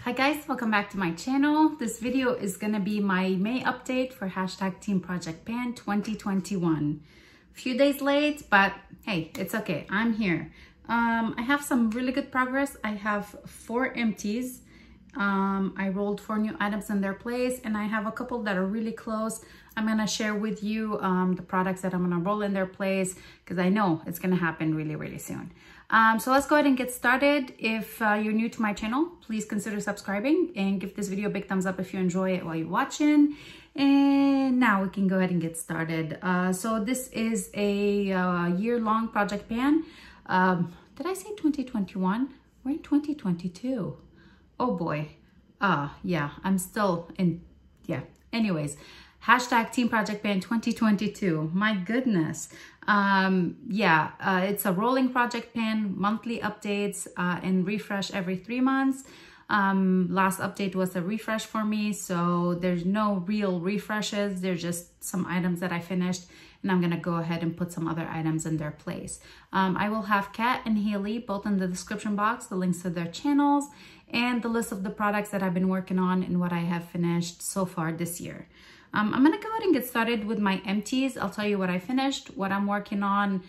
Hi guys, welcome back to my channel. This video is gonna be my May update for hashtag Team Project Pan 2021. A few days late, but hey, it's okay, I'm here. I have some really good progress. I have 4 empties. I rolled 4 new items in their place, and I have a couple that are really close. I'm gonna share with you the products that I'm gonna roll in their place because I know it's gonna happen really soon. So let's go ahead and get started. If you're new to my channel, please consider subscribing and give this video a big thumbs up if you enjoy it while you're watching. And now we can go ahead and get started. So this is a year-long project pan. Did I say 2021? We're in 2022. Oh boy. Yeah, I'm still in, yeah. Anyways, hashtag Team Project Pan 2022. My goodness. It's a rolling project pan, monthly updates, and refresh every 3 months. Last update was a refresh for me, so there's no real refreshes. There's just some items that I finished, and I'm gonna go ahead and put some other items in their place. I will have Kat and Haley both in the description box, the links to their channels, and the list of the products that I've been working on and what I have finished so far this year. I'm gonna go ahead and get started with my empties. I'll tell you what I finished, what I'm working on,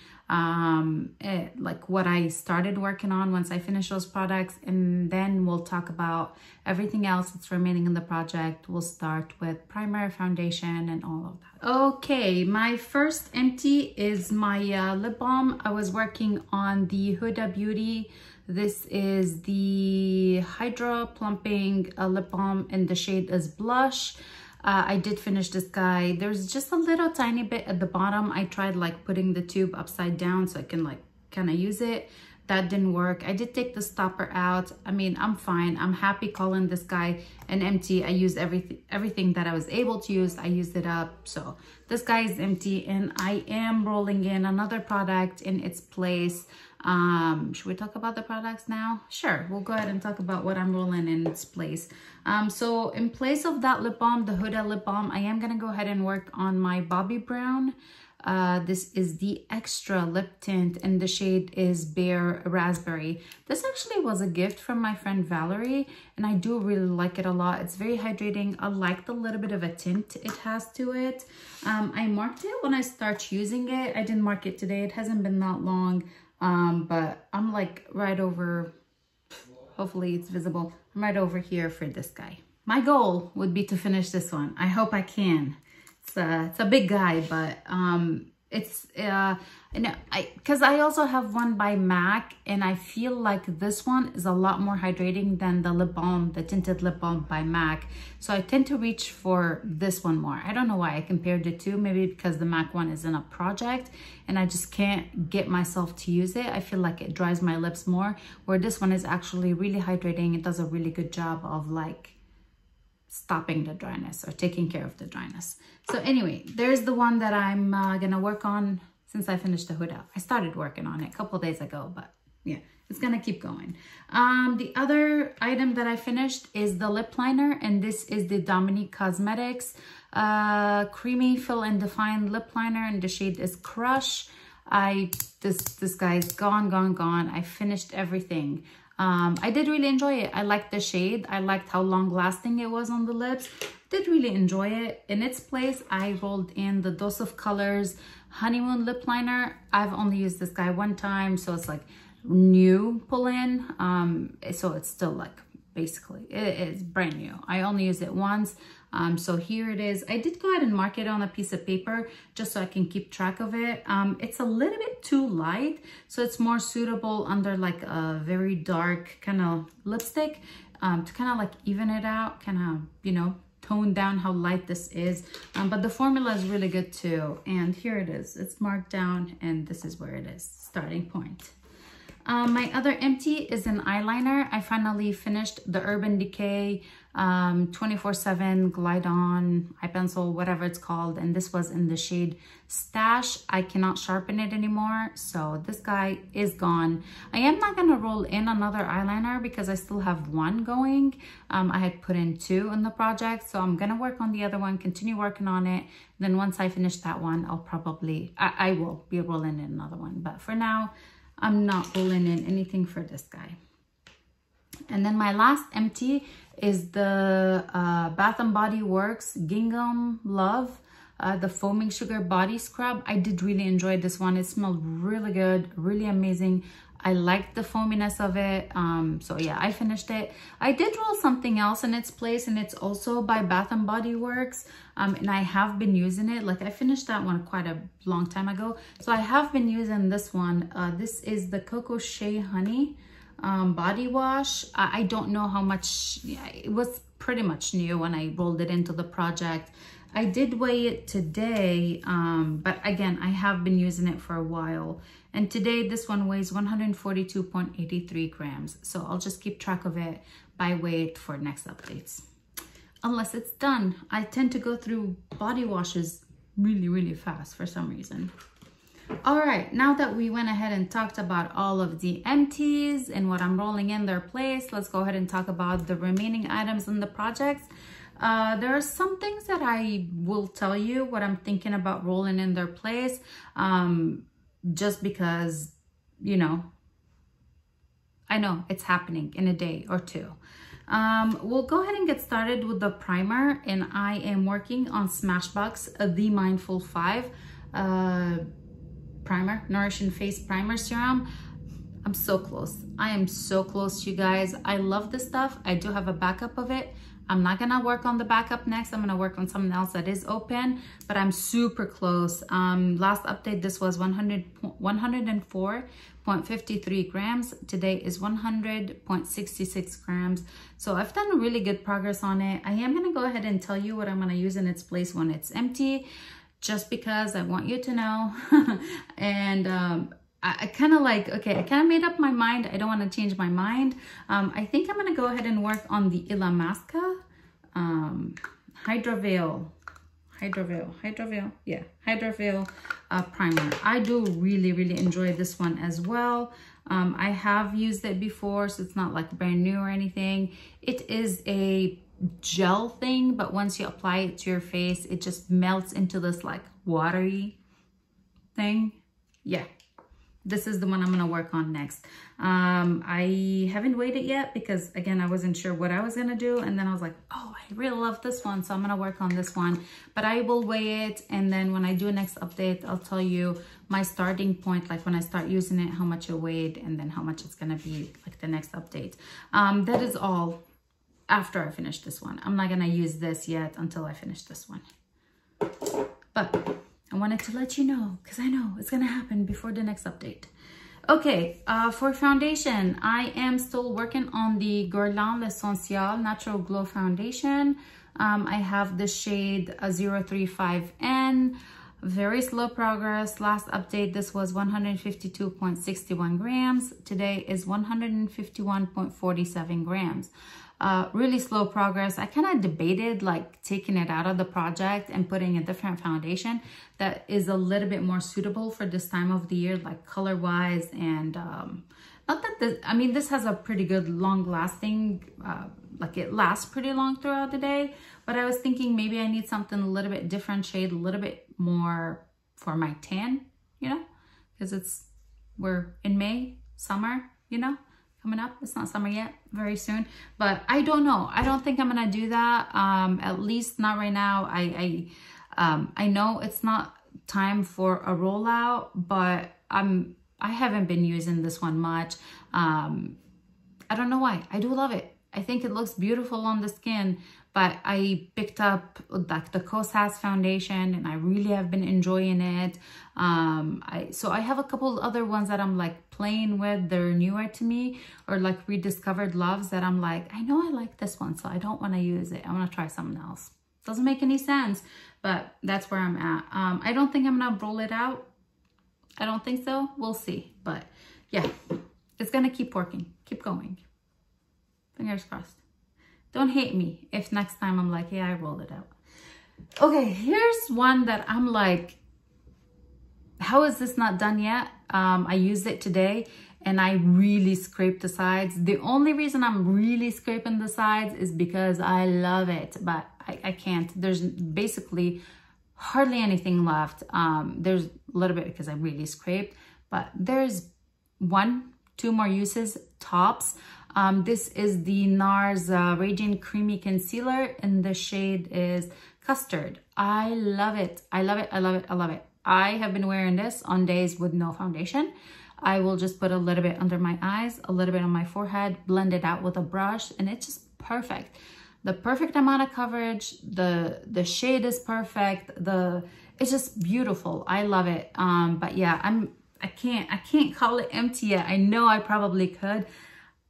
like what I started working on once I finish those products, and then we'll talk about everything else that's remaining in the project. We'll start with primer, foundation, and all of that. Okay, my first empty is my lip balm. I was working on the Huda Beauty. This is the Hydra Plumping lip balm, and the shade is Blush. I did finish this guy. There's just a little tiny bit at the bottom. I tried like putting the tube upside down so I can like kind of use it. That didn't work. I did take the stopper out. I mean, I'm fine. I'm happy calling this guy an empty. I used everything that I was able to use. I used it up. So this guy is empty, and I am rolling in another product in its place. Should we talk about the products now? Sure, we'll go ahead and talk about what I'm rolling in its place. So in place of that lip balm, the Huda lip balm, I am gonna go ahead and work on my Bobbi Brown. This is the extra lip tint, and the shade is Bare Raspberry. This actually was a gift from my friend Valerie, and I do really like it a lot. It's very hydrating. I like the little bit of a tint it has to it. I marked it when I start using it. I didn't mark it today. It hasn't been that long. But I'm like right over, hopefully it's visible, I'm right over here for this guy. My goal would be to finish this one. I hope I can. It's a big guy, but because I also have one by MAC, and I feel like this one is a lot more hydrating than the lip balm, the tinted lip balm by MAC. So I tend to reach for this one more. I don't know why I compared the two, maybe because the MAC one is in a project and I just can't get myself to use it. I feel like it dries my lips more, where this one is actually really hydrating. It does a really good job of like stopping the dryness or taking care of the dryness. So anyway, there's the one that I'm gonna work on since I finished the Huda. I started working on it a couple days ago, but yeah, it's gonna keep going. The other item that I finished is the lip liner, and this is the Dominique Cosmetics Creamy Fill and Define Lip Liner, and the shade is Crush. This guy's gone. I finished everything. I did really enjoy it. I liked the shade. I liked how long lasting it was on the lips. Did really enjoy it. In its place, I rolled in the Dose of Colors Honeymoon lip liner. I've only used this guy one time, so it's like new pull-in. So it's still like basically it's brand new. I only used it once. So here it is. I did go ahead and mark it on a piece of paper just so I can keep track of it. It's a little bit too light, so it's more suitable under like a very dark kind of lipstick, to kind of like even it out, kind of, you know, tone down how light this is. But the formula is really good too. And here it is. It's marked down, and this is where it is, starting point. My other empty is an eyeliner. I finally finished the Urban Decay 24/7 Glide On eye pencil, whatever it's called, and this was in the shade Stash. I cannot sharpen it anymore, so this guy is gone. I am not gonna roll in another eyeliner because I still have one going. I had put in 2 in the project, so I'm gonna work on the other one, continue working on it. Then once I finish that one, I'll probably I will be rolling in another one, but for now I'm not rolling in anything for this guy. And then my last empty is the Bath & Body Works Gingham Love, the Foaming Sugar Body Scrub. I did really enjoy this one. It smelled really good, really amazing. I liked the foaminess of it. So yeah, I finished it. I did roll something else in its place, and it's also by Bath & Body Works. And I have been using it. Like, I finished that one quite a long time ago. So I have been using this one. This is the Coco Shea Honey body wash. I don't know how much, it was pretty much new when I rolled it into the project. I did weigh it today, but again, I have been using it for a while. And today this one weighs 142.83 grams. So I'll just keep track of it by weight for next updates. Unless it's done. I tend to go through body washes really, really fast for some reason. All right, now that we went ahead and talked about all of the empties and what I'm rolling in their place, let's go ahead and talk about the remaining items in the projects. There are some things that I will tell you what I'm thinking about rolling in their place, just because, you know, I know it's happening in a day or two. We'll go ahead and get started with the primer, and I am working on Smashbox, the Mindful 5 primer, Nourishing Face Primer Serum. I'm so close. I am so close, you guys. I love this stuff. I do have a backup of it. I'm not gonna work on the backup next. I'm gonna work on something else that is open, but I'm super close. Last update, this was 104.53 grams. Today is 100.66 grams. So I've done really good progress on it. I am gonna go ahead and tell you what I'm gonna use in its place when it's empty, just because I want you to know. And I kind of like, okay, I kind of made up my mind. I don't want to change my mind. I think I'm going to go ahead and work on the Illamaqua Hydra Veil primer. I do really, really enjoy this one as well. I have used it before, so it's not like brand new or anything. It is a gel thing, but once you apply it to your face, it just melts into this like watery thing. Yeah, this is the one I'm going to work on next. I haven't weighed it yet because, again, I wasn't sure what I was going to do. And then I was like, oh, I really love this one, so I'm going to work on this one. But I will weigh it, and then when I do a next update, I'll tell you my starting point, like when I start using it, how much it weighed, and then how much it's going to be like the next update. That is all after I finish this one. I'm not going to use this yet until I finish this one. But I wanted to let you know, because I know it's going to happen before the next update. Okay, for foundation, I am still working on the Guerlain L'Essentiel Natural Glow Foundation. I have the shade 035N. Very slow progress. Last update, this was 152.61 grams. Today is 151.47 grams. Really slow progress. I kind of debated like taking it out of the project and putting a different foundation that is a little bit more suitable for this time of the year, like color wise. And not that this, I mean, this has a pretty good long lasting, like it lasts pretty long throughout the day, but I was thinking maybe I need something a little bit different shade, a little bit more for my tan, you know, because we're in May, summer, you know, coming up. It's not summer yet, very soon, but I don't know. I don't think I'm gonna do that. At least not right now. I know it's not time for a rollout, but I haven't been using this one much. I don't know why. I do love it. I think it looks beautiful on the skin, but I picked up like the Kosas foundation and I really have been enjoying it. So I have a couple other ones that I'm like playing with. They're newer to me, or like rediscovered loves that I'm like, I know I like this one, so I don't want to use it. I want to try something else. Doesn't make any sense, but that's where I'm at. I don't think I'm gonna roll it out. I don't think so. We'll see. But yeah, it's gonna keep working, keep going. Fingers crossed. Don't hate me if next time I'm like, yeah, I rolled it out. Okay, here's one that I'm like, how is this not done yet? I used it today and I really scraped the sides. The only reason I'm really scraping the sides is because I love it, but I can't. There's basically hardly anything left. There's a little bit because I really scraped, but there's 1-2 more uses tops. This is the Nars Radiant Creamy Concealer, and the shade is Custard. I love it. I love it. I love it. I love it. I have been wearing this on days with no foundation. I will just put a little bit under my eyes, a little bit on my forehead, blend it out with a brush, and it's just perfect. The perfect amount of coverage, the shade is perfect, it's just beautiful. I love it. But yeah, I can't call it empty yet. I know I probably could.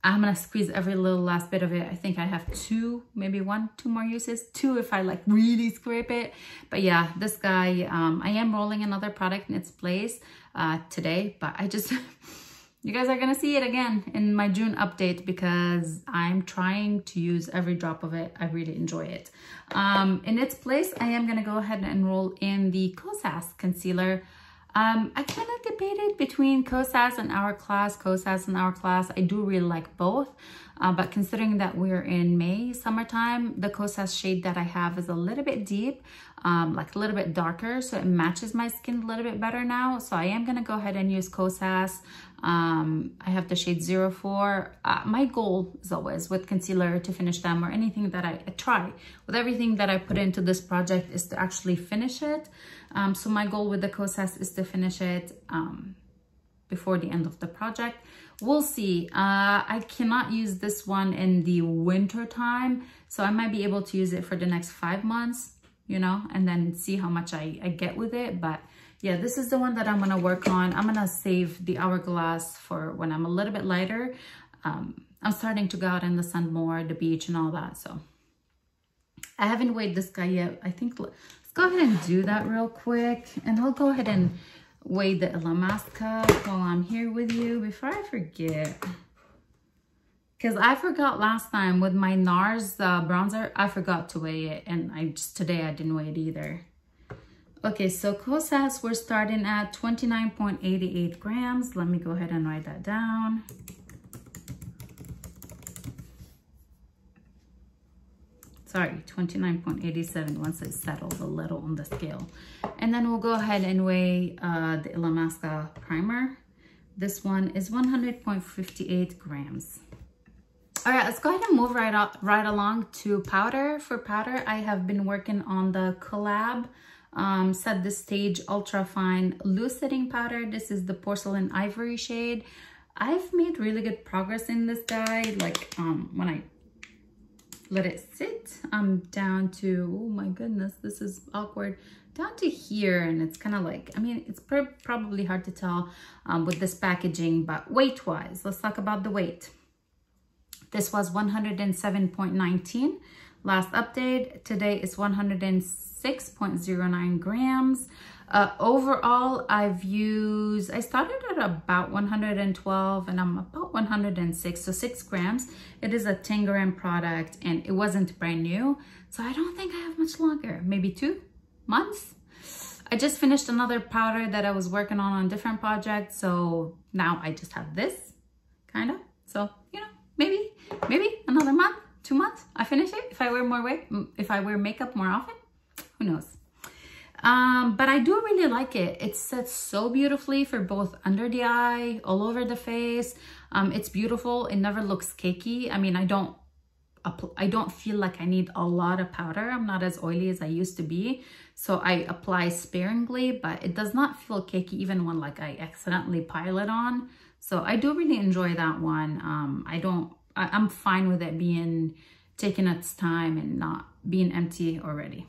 I'm gonna squeeze every little last bit of it. I think I have two, maybe two more uses. Two if I like really scrape it. But yeah, this guy, I am rolling another product in its place today, but I just, you guys are gonna see it again in my June update because I'm trying to use every drop of it. I really enjoy it. In its place, I am gonna go ahead and roll in the Kosas concealer. I kind of debated between Kosas and Hourglass. I do really like both, but considering that we're in May, summertime, the Kosas shade that I have is a little bit deep, like a little bit darker, so it matches my skin a little bit better now. So I am gonna go ahead and use Kosas. I have the shade 04. My goal is always with concealer to finish them, or anything that I try. With everything that I put into this project is to actually finish it. So my goal with the Kosas is to finish it before the end of the project. We'll see. I cannot use this one in the winter time, so I might be able to use it for the next 5 months, you know, and then see how much I get with it. But yeah, this is the one that I'm gonna work on. I'm gonna save the Hourglass for when I'm a little bit lighter. I'm starting to go out in the sun more, the beach and all that. So I haven't weighed this guy yet. I think let's go ahead and do that real quick. And I'll go ahead and weigh the Illamaqua while I'm here with you before I forget. Because I forgot last time with my Nars bronzer, I forgot to weigh it. And today I didn't weigh it either. Okay, so Kosas, we're starting at 29.88 grams. Let me go ahead and write that down. Sorry, 29.87 once it settles a little on the scale. And then we'll go ahead and weigh the Illamaqua primer. This one is 100.58 grams. All right, let's go ahead and move right along to powder. For powder, I have been working on the Col.lab Set the Stage Ultra Fine Loose Setting Powder. This is the Porcelain Ivory shade. I've made really good progress in this guy. Like when I let it sit, I'm down to, oh my goodness, this is awkward, down to here. And it's kind of like, I mean, it's probably hard to tell with this packaging, but weight wise, let's talk about the weight. This was 107.19 last update. Today is 106.09 grams. Overall, I started at about 112 and I'm about 106, so 6 grams. It is a 10 gram product and it wasn't brand new. So I don't think I have much longer, maybe 2 months. I just finished another powder that I was working on a different project. So now I just have this kind of, so, you know, maybe another month, 2 months, I finish it. If I wear more weight, if I wear makeup more often, who knows? But I do really like it. It sets so beautifully for both under the eye, all over the face. It's beautiful. It never looks cakey. I mean, I don't feel like I need a lot of powder. I'm not as oily as I used to be. So I apply sparingly, but it does not feel cakey even when like I accidentally pile it on. So I do really enjoy that one. I'm fine with it taking its time and not being empty already.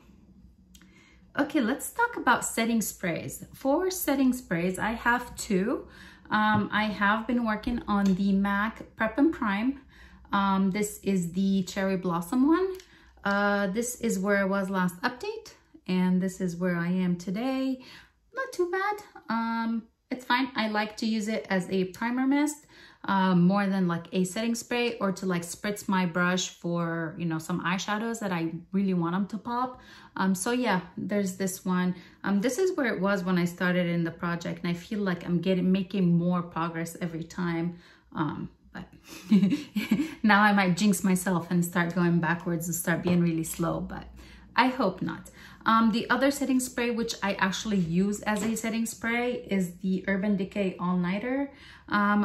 Okay, let's talk about setting sprays. For setting sprays, I have 2. I have been working on the MAC Prep and Prime. This is the Cherry Blossom one. This is where I was last update, and this is where I am today. Not too bad. It's fine. I like to use it as a primer mist more than like a setting spray, or to like spritz my brush for, you know, some eyeshadows that I really want them to pop. So yeah, there's this one. This is where it was when I started in the project, and I feel like I'm making more progress every time. But now I might jinx myself and start going backwards and start being really slow, but I hope not. The other setting spray, which I actually use as a setting spray, is the Urban Decay All Nighter.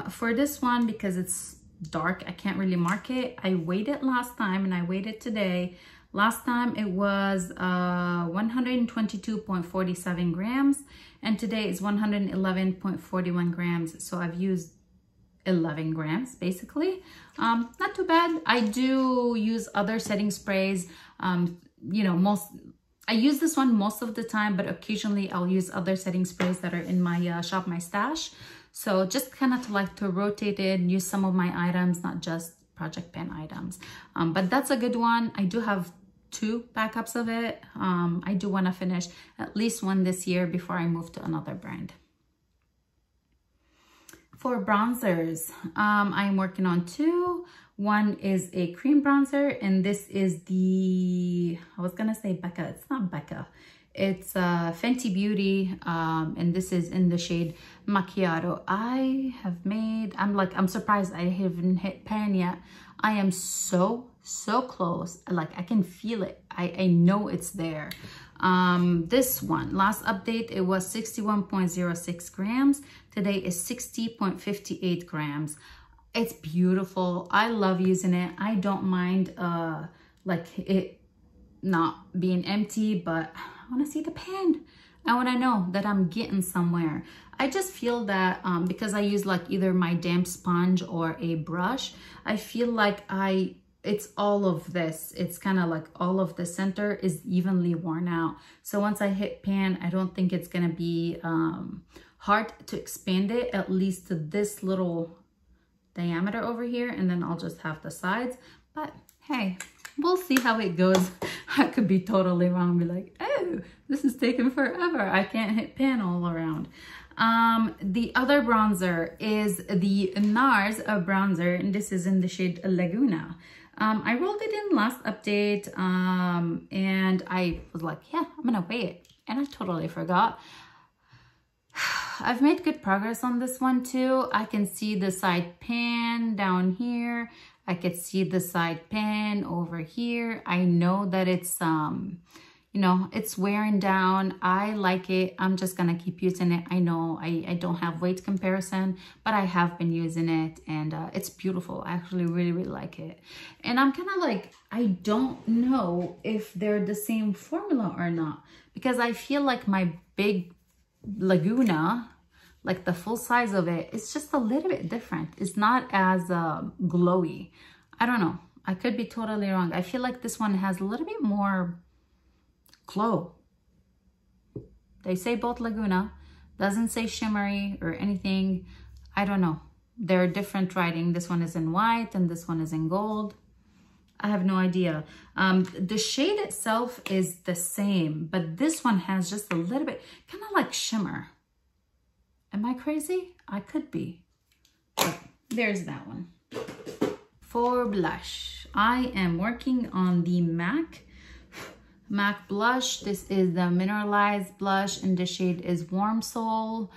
For this one, because it's dark. I can't really mark it. I weighed it last time and I weighed it today. Last time it was 122.47 grams and today is 111.41 grams. So I've used 11 grams basically. Not too bad. I do use other setting sprays. You know, I use this one most of the time, but occasionally I'll use other setting sprays that are in my shop, my stash. So just kind of to rotate it and use some of my items, not just Project Pan items. But that's a good one. I do have 2 backups of it. I do want to finish at least one this year before I move to another brand. For bronzers, I'm working on 2. One is a cream bronzer, and this is the, I was gonna say Becca, it's not Becca. It's Fenty Beauty, and this is in the shade Macchiato. I'm surprised I haven't hit pan yet. I am so close. Like, I can feel it. I know it's there. This one, last update, it was 61.06 grams. Today is 60.58 grams. It's beautiful. I love using it. I don't mind like it not being empty, but I want to see the pan. I want to know that I'm getting somewhere. I just feel that because I use like either my damp sponge or a brush, I feel like it's all of this. It's kind of like all of the center is evenly worn out. So once I hit pan, I don't think it's going to be hard to expand it, at least to this little diameter over here, and then I'll just have the sides. But hey, we'll see how it goes. I could be totally wrong, be like, oh, this is taking forever. I can't hit pan all around. The other bronzer is the Nars bronzer, and this is in the shade Laguna. I rolled it in last update, and I was like, yeah, I'm gonna weigh it, and I totally forgot. I've made good progress on this one too. I can see the side pan down here. I could see the side pan over here. I know that it's, you know, it's wearing down. I like it. I'm just gonna keep using it. I know I don't have weight comparison, but I have been using it, and it's beautiful. I actually really like it. And I'm kind of like, I don't know if they're the same formula or not, because I feel like my big Laguna, like the full size of it, it's just a little bit different. It's not as glowy. I don't know. I could be totally wrong. I feel like this one has a little bit more glow. They say both Laguna. Doesn't say shimmery or anything. I don't know. They're different writing. This one is in white and this one is in gold. I have no idea. The shade itself is the same, but this one has just a little bit, kind of like shimmer. Am I crazy? I could be. But there's that one. For blush, I am working on the MAC blush. This is the mineralized blush, and the shade is Warm Soul.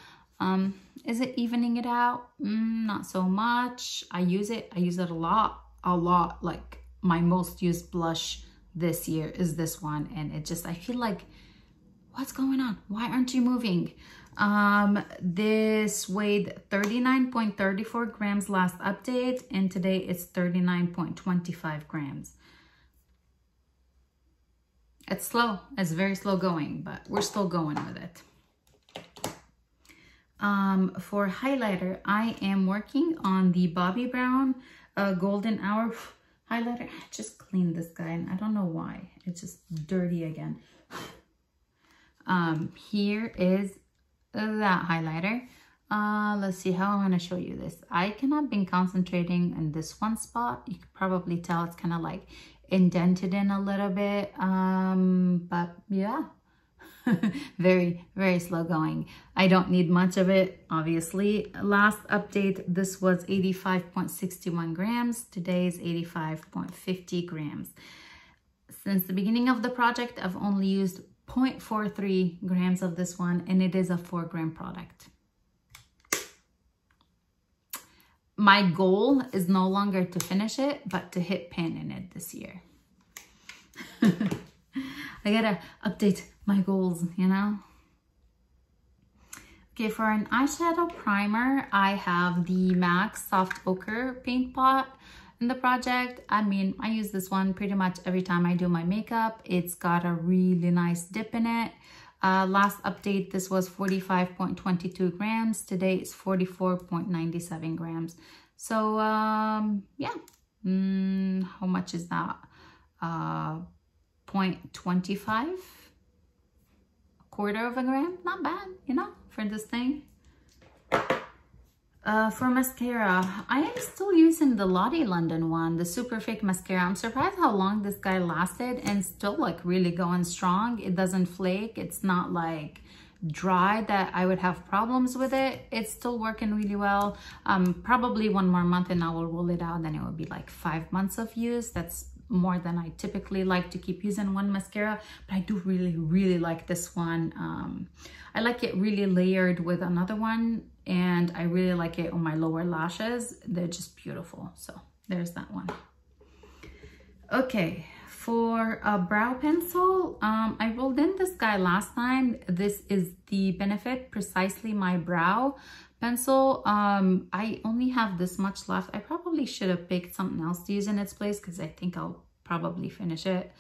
Is it evening it out? Not so much. I use it a lot. Like, my most used blush this year is this one, and it just, I feel like, what's going on? Why aren't you moving? This weighed 39.34 grams last update, and today it's 39.25 grams. It's slow. It's very slow going, but we're still going with it. For highlighter, I am working on the Bobbi Brown Golden Hour highlighter. I just cleaned this guy, and I don't know why. It's just dirty again. Here is that highlighter. Let's see how I'm going to show you this. I cannot been concentrating in this one spot. You could probably tell it's kind of like indented in a little bit. But yeah, very slow going. I don't need much of it, obviously. Last update, this was 85.61 grams. Today's 85.50 grams. Since the beginning of the project, I've only used 0.43 grams of this one, and it is a 4-gram product. My goal is no longer to finish it, but to hit pan in it this year. I gotta update my goals, you know? Okay, for an eyeshadow primer, I have the MAC Soft Ochre Paint Pot in the project. I mean, I use this one pretty much every time I do my makeup. It's got a really nice dip in it. Last update, this was 45.22 grams. Today it's 44.97 grams. So, yeah. How much is that? 0.25? Quarter of a gram, not bad, you know, for this thing. For mascara, I am still using the Lottie London one, the Super Fake Mascara. I'm surprised how long this guy lasted and still like really going strong. It doesn't flake. It's not like dry that I would have problems with it. It's still working really well. Probably one more month and I will roll it out. Then it will be like 5 months of use. That's more than I typically like to keep using one mascara, but I do really like this one. I like it really layered with another one, and I really like it on my lower lashes. They're just beautiful. So there's that one. Okay, for a brow pencil, I rolled in this guy last time. This is the Benefit Precisely My Brow pencil. I only have this much left. I probably should have picked something else to use in its place because I think I'll probably finish it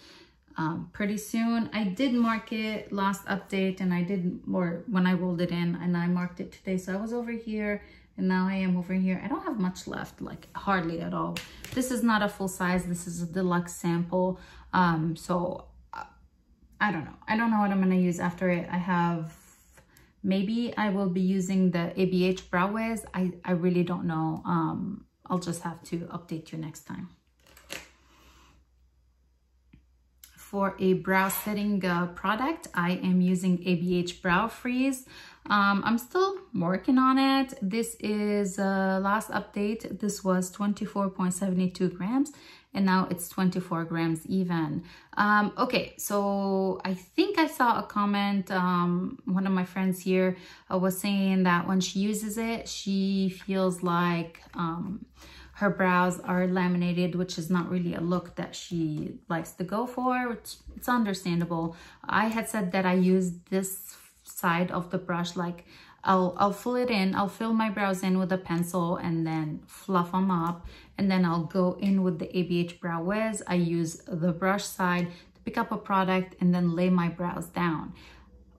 pretty soon. I did mark it last update, and I did, or when I rolled it in, and I marked it today. So I was over here and now I am over here. I don't have much left, like hardly at all. This is not a full size. This is a deluxe sample. So I don't know. I don't know what I'm going to use after it. I have, maybe I will be using the ABH Brow Wiz. I really don't know. I'll just have to update you next time. For a brow setting product, I am using ABH Brow Freeze. I'm still working on it. This is last update. This was 24.72 grams. And now it's 24 grams even. Okay, so I think I saw a comment, one of my friends here was saying that when she uses it, she feels like her brows are laminated, which is not really a look that she likes to go for, which it's understandable. I had said that I use this side of the brush, like I'll fill it in, I'll fill my brows in with a pencil and then fluff them up, and then I'll go in with the ABH Brow Wiz. I use the brush side to pick up a product and then lay my brows down.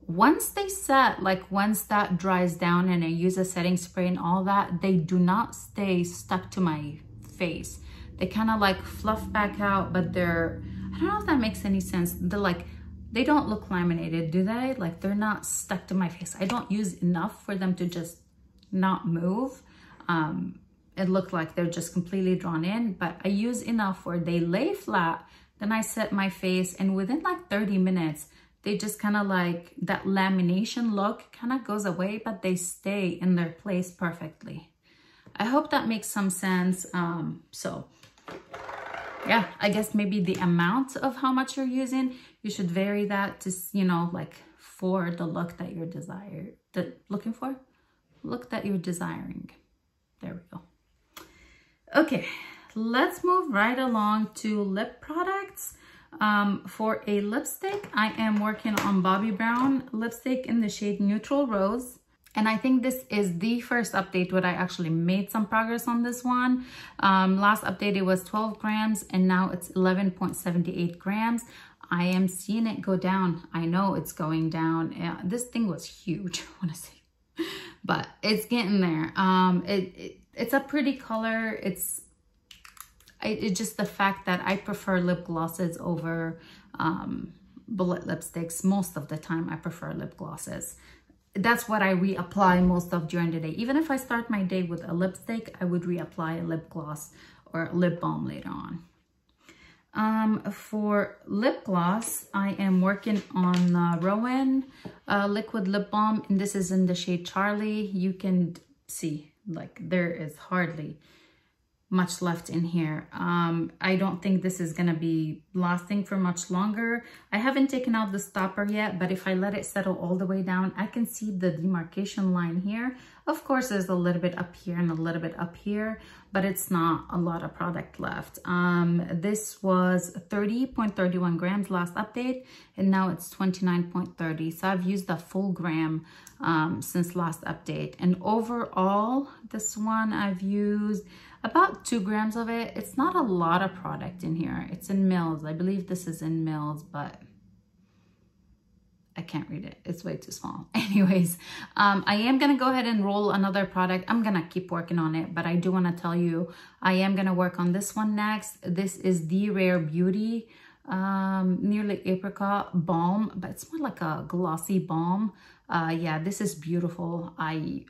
Once they set, like once that dries down and I use a setting spray and all that, they do not stay stuck to my face. They kind of like fluff back out, but they're, I don't know if that makes any sense. They're like, they don't look laminated, do they? Like they're not stuck to my face. I don't use enough for them to just not move. It looked like they're just completely drawn in, but I use enough where they lay flat. Then I set my face, and within like 30 minutes, they just kind of like, that lamination look kind of goes away, but they stay in their place perfectly. I hope that makes some sense. So yeah, I guess maybe the amount of how much you're using, you should vary that to, you know, like for the look that you're look that you're desiring. There we go. Okay, let's move right along to lip products. For a lipstick, I am working on Bobbi Brown lipstick in the shade Neutral Rose. And I think this is the first update where I actually made some progress on this one. Last update, it was 12 grams and now it's 11.78 grams. I am seeing it go down. I know it's going down. This thing was huge, honestly, but it's getting there. It's a pretty color. It's just the fact that I prefer lip glosses over bullet lipsticks. Most of the time I prefer lip glosses. That's what I reapply most of during the day. Even if I start my day with a lipstick, I would reapply a lip gloss or lip balm later on. For lip gloss, I am working on ROEN liquid lip balm, and this is in the shade Charlie. You can see like there is hardly much left in here. I don't think this is gonna be lasting for much longer. I haven't taken out the stopper yet, but if I let it settle all the way down, I can see the demarcation line here. Of course, there's a little bit up here and a little bit up here, but it's not a lot of product left. This was 30.31 grams last update, and now it's 29.30. So I've used a full gram since last update. And overall, this one I've used about 2 grams of it. It's not a lot of product in here. It's in mils. I believe this is in mils, but I can't read it. It's way too small. Anyways, I am going to go ahead and roll another product. I'm going to keep working on it, but I do want to tell you, I am going to work on this one next. This is the Rare Beauty Nearly Apricot Balm, but it's more like a glossy balm. Yeah, this is beautiful. I'm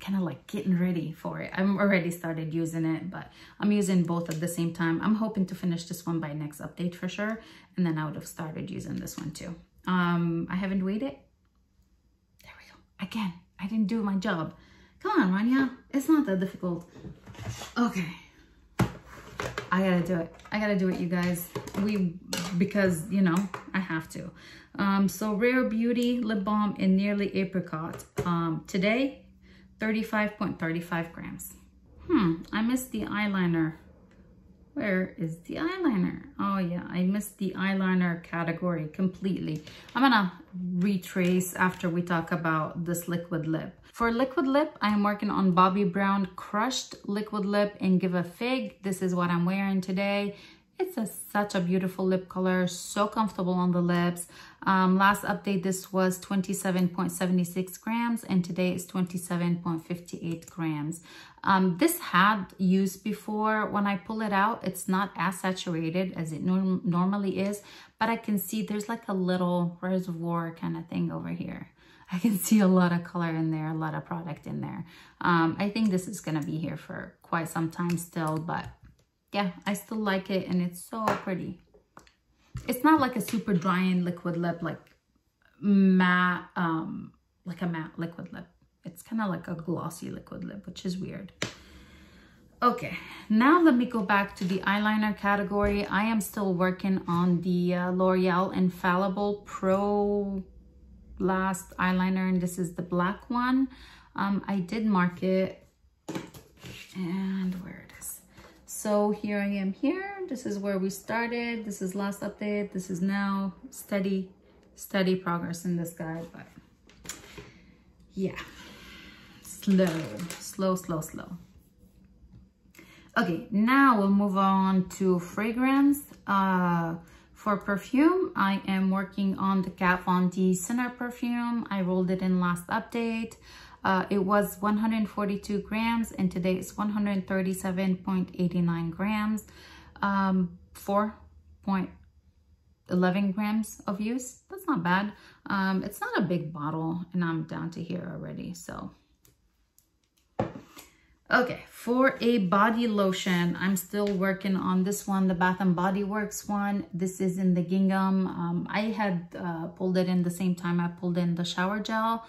kind of like getting ready for it. I'm already started using it, but I'm using both at the same time. I'm hoping to finish this one by next update for sure. And then I would have started using this one too. I haven't waited. There we go. Again, I didn't do my job. Come on, Rania. It's not that difficult. Okay. I gotta do it. I gotta do it, you guys. Because, you know, I have to. So Rare Beauty Lip Balm in Nearly Apricot. Today, 35.35 grams. I missed the eyeliner. Where is the eyeliner? Oh yeah, I missed the eyeliner category completely. I'm gonna retrace after we talk about this liquid lip. For liquid lip, I am working on Bobbi Brown Crushed Liquid Lip in Give a Fig. This is what I'm wearing today. It's such a beautiful lip color, so comfortable on the lips. Last update, this was 27.76 grams, and today is 27.58 grams. This had used before. When I pull it out, it's not as saturated as it normally is, but I can see there's like a little reservoir kind of thing over here. I can see a lot of color in there, a lot of product in there. I think this is gonna be here for quite some time still, but yeah, I still like it, and it's so pretty. It's not like a super drying liquid lip, like matte, like a matte liquid lip. It's kind of like a glossy liquid lip, which is weird. Okay, now let me go back to the eyeliner category. I am still working on the L'Oreal Infallible Pro Last eyeliner, and this is the black one. I did mark it, and where it is. So here I am here. This is where we started. This is last update. This is now steady progress in this guy, but yeah, slow. Okay, now we'll move on to fragrance. For perfume, I am working on the Kat Von D Center Perfume. I rolled it in last update. It was 142 grams, and today it's 137.89 grams. 4.11 grams of use. That's not bad. It's not a big bottle, and I'm down to here already, so. Okay, for a body lotion, I'm still working on this one, the Bath & Body Works one. This is in the gingham. I had pulled it in the same time I pulled in the shower gel.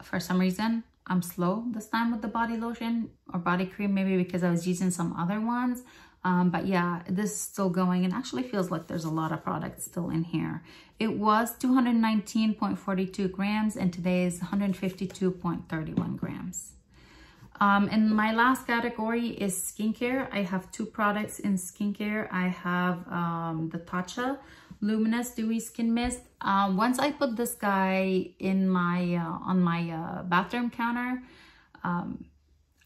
For some reason, I'm slow this time with the body lotion or body cream, maybe because I was using some other ones. But yeah, this is still going, and actually feels like there's a lot of product still in here. It was 219.42 grams, and today is 152.31 grams. And my last category is skincare. I have 2 products in skincare. I have the Tatcha Luminous Dewy Skin Mist. Once I put this guy in my on my bathroom counter,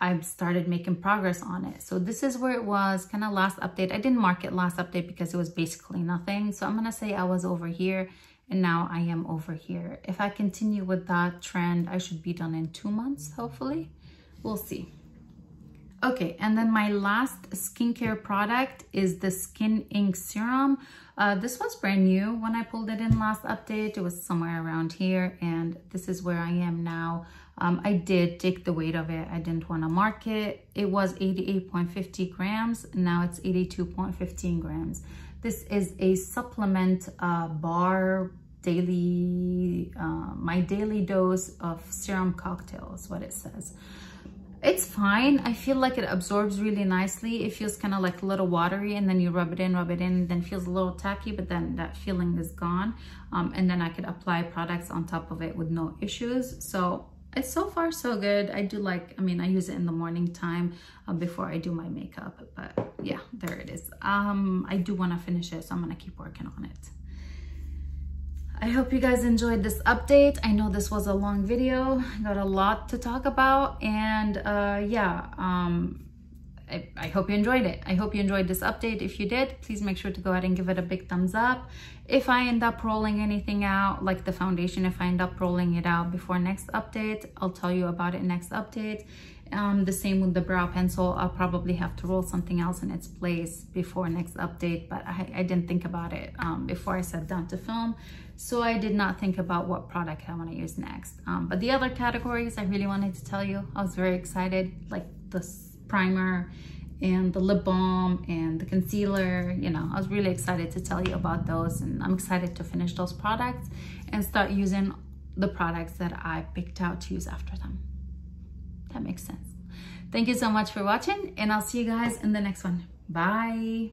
I've started making progress on it. So this is where it was kind of last update. I didn't mark it last update because it was basically nothing. So I'm gonna say I was over here, and now I am over here. If I continue with that trend, I should be done in 2 months, hopefully. We'll see. Okay, and then my last skincare product is the Skin Ink Serum. This was brand new when I pulled it in last update. It was somewhere around here, and this is where I am now. I did take the weight of it. I didn't want to mark it. It was 88.50 grams. Now it's 82.15 grams. This is a supplement bar daily, my daily dose of serum cocktail is what it says. It's fine. I feel like it absorbs really nicely. It feels kind of like a little watery, and then you rub it in, and then feels a little tacky, but then that feeling is gone. And then I could apply products on top of it with no issues. So it's so far so good. I do like, I mean, I use it in the morning time before I do my makeup, but yeah, there it is. I do want to finish it, so I'm gonna keep working on it. I hope you guys enjoyed this update. I know this was a long video, got a lot to talk about, and yeah, I hope you enjoyed it. I hope you enjoyed this update. If you did, please make sure to go ahead and give it a big thumbs up. If I end up rolling anything out, like the foundation, if I end up rolling it out before next update, I'll tell you about it next update. The same with the brow pencil. I'll probably have to roll something else in its place before next update, but I didn't think about it before I sat down to film. So I did not think about what product I want to use next. But the other categories I really wanted to tell you. I was very excited, like the primer and the lip balm and the concealer. You know, I was really excited to tell you about those, and I'm excited to finish those products and start using the products that I picked out to use after them. That makes sense. Thank you so much for watching, and I'll see you guys in the next one. Bye.